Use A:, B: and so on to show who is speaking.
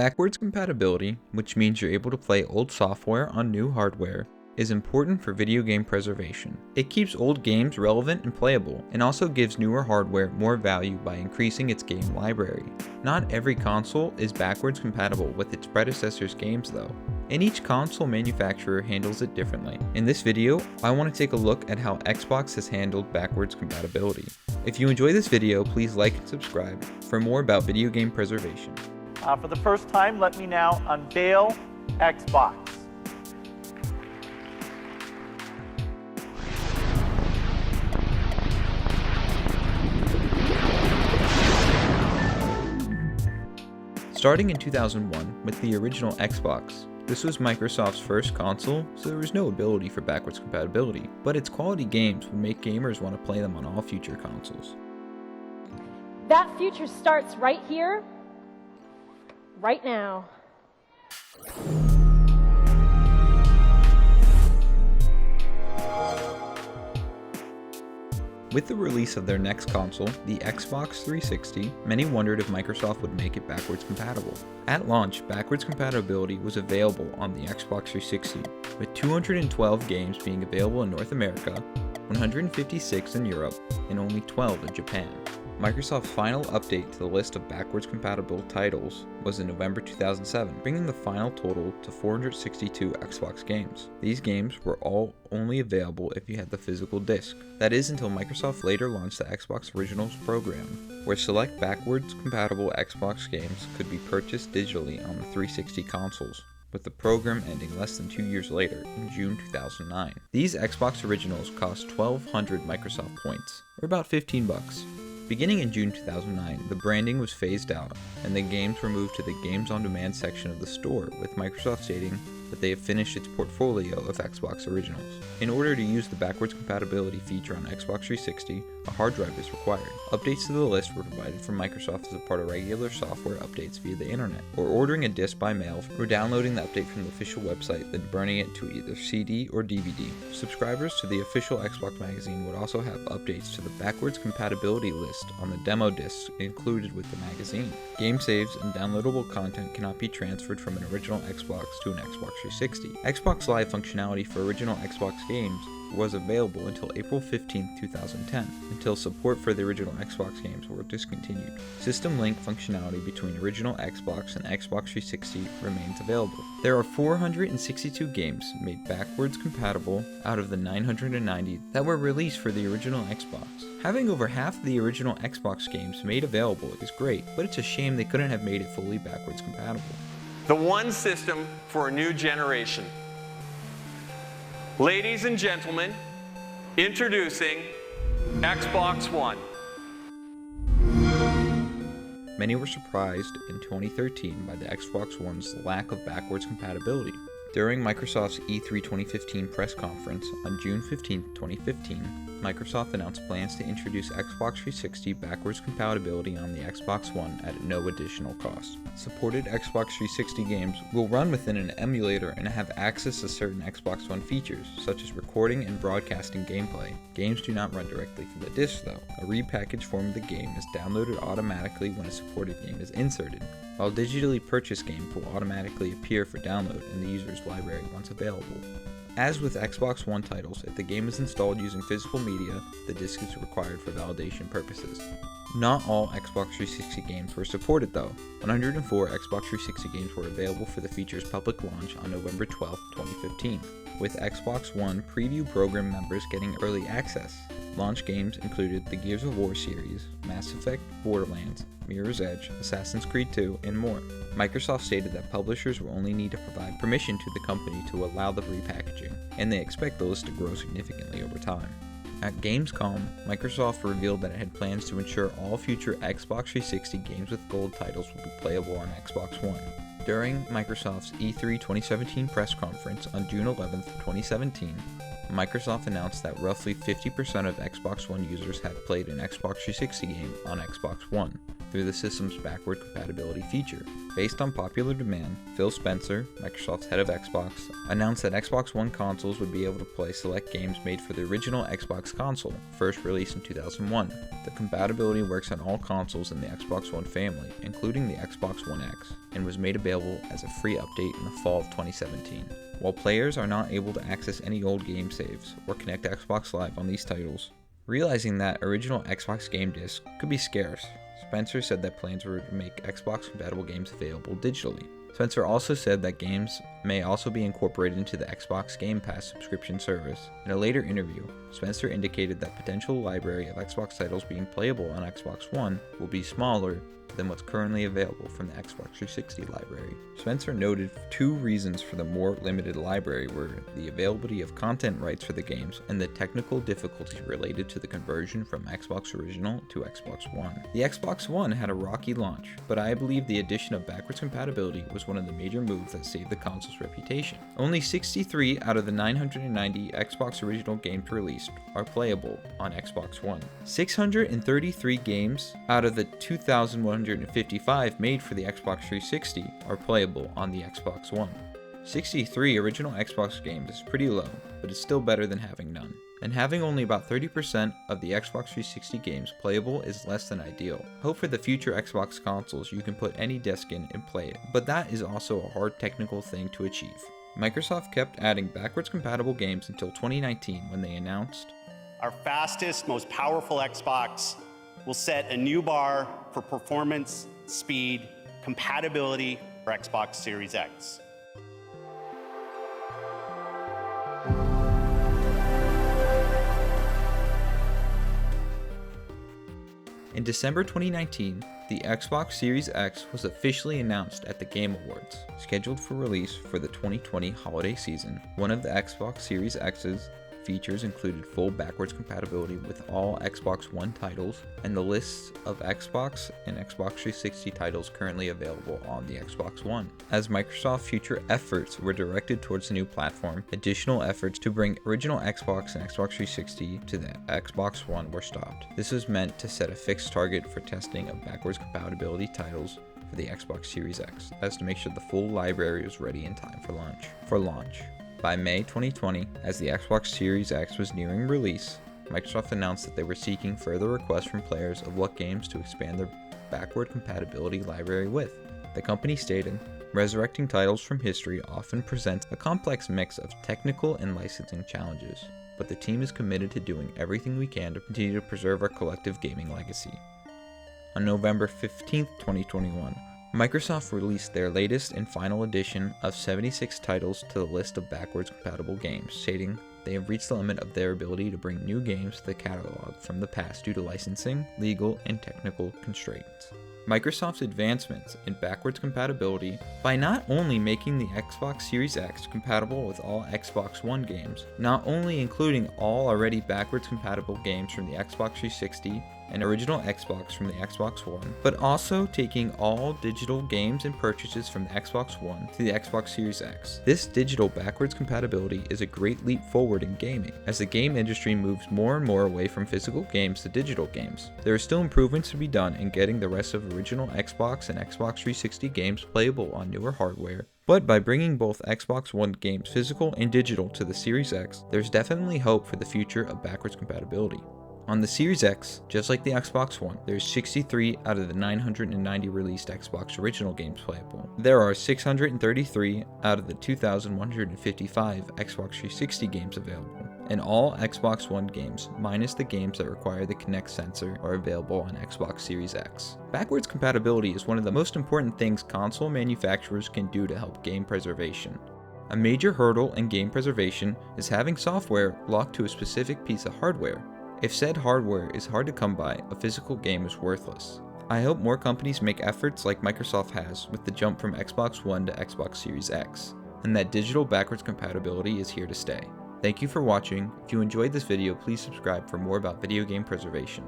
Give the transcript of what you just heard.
A: Backwards compatibility, which means you're able to play old software on new hardware, is important for video game preservation. It keeps old games relevant and playable, and also gives newer hardware more value by increasing its game library. Not every console is backwards compatible with its predecessor's games though, and each console manufacturer handles it differently. In this video, I want to take a look at how Xbox has handled backwards compatibility. If you enjoy this video, please like and subscribe for more about video game preservation.
B: For the first time, let me now unveil Xbox.
A: Starting in 2001 with the original Xbox, this was Microsoft's first console, so there was no ability for backwards compatibility, but its quality games would make gamers want to play them on all future consoles.
C: That future starts right here, right now.
A: With the release of their next console, the Xbox 360, many wondered if Microsoft would make it backwards compatible. At launch, backwards compatibility was available on the Xbox 360, with 212 games being available in North America, 156 in Europe, and only 12 in Japan. Microsoft's final update to the list of backwards compatible titles was in November 2007, bringing the final total to 462 Xbox games. These games were all only available if you had the physical disc. That is until Microsoft later launched the Xbox Originals program, where select backwards compatible Xbox games could be purchased digitally on the 360 consoles, with the program ending less than 2 years later in June 2009. These Xbox Originals cost 1,200 Microsoft points, or about $15. Beginning in June 2009, the branding was phased out, and the games were moved to the Games on Demand section of the store, with Microsoft stating that they have finished its portfolio of Xbox Originals. In order to use the backwards compatibility feature on Xbox 360, a hard drive is required. Updates to the list were provided from Microsoft as a part of regular software updates via the internet, or ordering a disc by mail, or downloading the update from the official website, then burning it to either CD or DVD. Subscribers to the official Xbox magazine would also have updates to the backwards compatibility list on the demo discs included with the magazine. Game saves and downloadable content cannot be transferred from an original Xbox to an Xbox 360. Xbox Live functionality for original Xbox games was available until April 15, 2010, until support for the original Xbox games were discontinued. System link functionality between original Xbox and Xbox 360 remains available. There are 462 games made backwards compatible out of the 990 that were released for the original Xbox. Having over half of the original Xbox games made available is great, but it's a shame they couldn't have made it fully backwards compatible.
D: The one system for a new generation. Ladies and gentlemen, introducing Xbox One.
A: Many were surprised in 2013 by the Xbox One's lack of backwards compatibility. During Microsoft's E3 2015 press conference on June 15, 2015, Microsoft announced plans to introduce Xbox 360 backwards compatibility on the Xbox One at no additional cost. Supported Xbox 360 games will run within an emulator and have access to certain Xbox One features, such as recording and broadcasting gameplay. Games do not run directly from the disc though. A repackaged form of the game is downloaded automatically when a supported game is inserted, while digitally purchased games will automatically appear for download in the user's library once available. As with Xbox One titles, if the game is installed using physical media, the disc is required for validation purposes. Not all Xbox 360 games were supported though. 104 Xbox 360 games were available for the feature's public launch on November 12, 2015, with Xbox One preview program members getting early access. Launch games included the Gears of War series, Mass Effect, Borderlands, Mirror's Edge, Assassin's Creed 2, and more. Microsoft stated that publishers will only need to provide permission to the company to allow the repackaging, and they expect those to grow significantly over time. At Gamescom, Microsoft revealed that it had plans to ensure all future Xbox 360 games with gold titles will be playable on Xbox One. During Microsoft's E3 2017 press conference on June 11, 2017, Microsoft announced that roughly 50% of Xbox One users had played an Xbox 360 game on Xbox One. through the system's backward compatibility feature. Based on popular demand, Phil Spencer, Microsoft's head of Xbox, announced that Xbox One consoles would be able to play select games made for the original Xbox console, first released in 2001. The compatibility works on all consoles in the Xbox One family, including the Xbox One X, and was made available as a free update in the fall of 2017. While players are not able to access any old game saves or connect to Xbox Live on these titles, realizing that original Xbox game discs could be scarce, Spencer said that plans were to make Xbox-compatible games available digitally. Spencer also said that games may also be incorporated into the Xbox Game Pass subscription service. In a later interview, Spencer indicated that potential library of Xbox titles being playable on Xbox One will be smaller than what's currently available from the Xbox 360 library. Spencer noted two reasons for the more limited library were the availability of content rights for the games and the technical difficulty related to the conversion from Xbox Original to Xbox One. The Xbox One had a rocky launch, but I believe the addition of backwards compatibility was one of the major moves that saved the console's reputation. Only 63 out of the 990 Xbox Original games released are playable on Xbox One. 633 games out of the 2,155 made for the Xbox 360 are playable on the Xbox One. 63 original Xbox games is pretty low, but it's still better than having none. And having only about 30% of the Xbox 360 games playable is less than ideal. Hope for the future Xbox consoles you can put any disc in and play it, but that is also a hard technical thing to achieve. Microsoft kept adding backwards compatible games until 2019 when they announced,
E: "Our fastest, most powerful Xbox will set a new bar for performance, speed, compatibility for Xbox Series X."
A: In December 2019, the Xbox Series X was officially announced at the Game Awards. Scheduled for release for the 2020 holiday season, one of the Xbox Series X's features included full backwards compatibility with all Xbox One titles, and the lists of Xbox and Xbox 360 titles currently available on the Xbox One. As Microsoft's future efforts were directed towards the new platform, additional efforts to bring original Xbox and Xbox 360 to the Xbox One were stopped. This was meant to set a fixed target for testing of backwards compatibility titles for the Xbox Series X, as to make sure the full library was ready in time for launch. By May 2020, as the Xbox Series X was nearing release, Microsoft announced that they were seeking further requests from players of what games to expand their backward compatibility library with. The company stated, "Resurrecting titles from history often presents a complex mix of technical and licensing challenges, but the team is committed to doing everything we can to continue to preserve our collective gaming legacy." On November 15, 2021, Microsoft released their latest and final edition of 76 titles to the list of backwards compatible games, stating they have reached the limit of their ability to bring new games to the catalog from the past due to licensing, legal, and technical constraints. Microsoft's advancements in backwards compatibility by not only making the Xbox Series X compatible with all Xbox One games, not only including all already backwards compatible games from the Xbox 360 and original Xbox from the Xbox One, but also taking all digital games and purchases from the Xbox One to the Xbox Series X. This digital backwards compatibility is a great leap forward in gaming, as the game industry moves more and more away from physical games to digital games. There are still improvements to be done in getting the rest of original Xbox and Xbox 360 games playable on newer hardware, but by bringing both Xbox One games physical and digital to the Series X, there's definitely hope for the future of backwards compatibility. On the Series X, just like the Xbox One, there's 63 out of the 990 released Xbox original games playable. There are 633 out of the 2,155 Xbox 360 games available, and all Xbox One games, minus the games that require the Kinect sensor, are available on Xbox Series X. Backwards compatibility is one of the most important things console manufacturers can do to help game preservation. A major hurdle in game preservation is having software locked to a specific piece of hardware. If said hardware is hard to come by, a physical game is worthless. I hope more companies make efforts like Microsoft has with the jump from Xbox One to Xbox Series X, and that digital backwards compatibility is here to stay. Thank you for watching. If you enjoyed this video, please subscribe for more about video game preservation.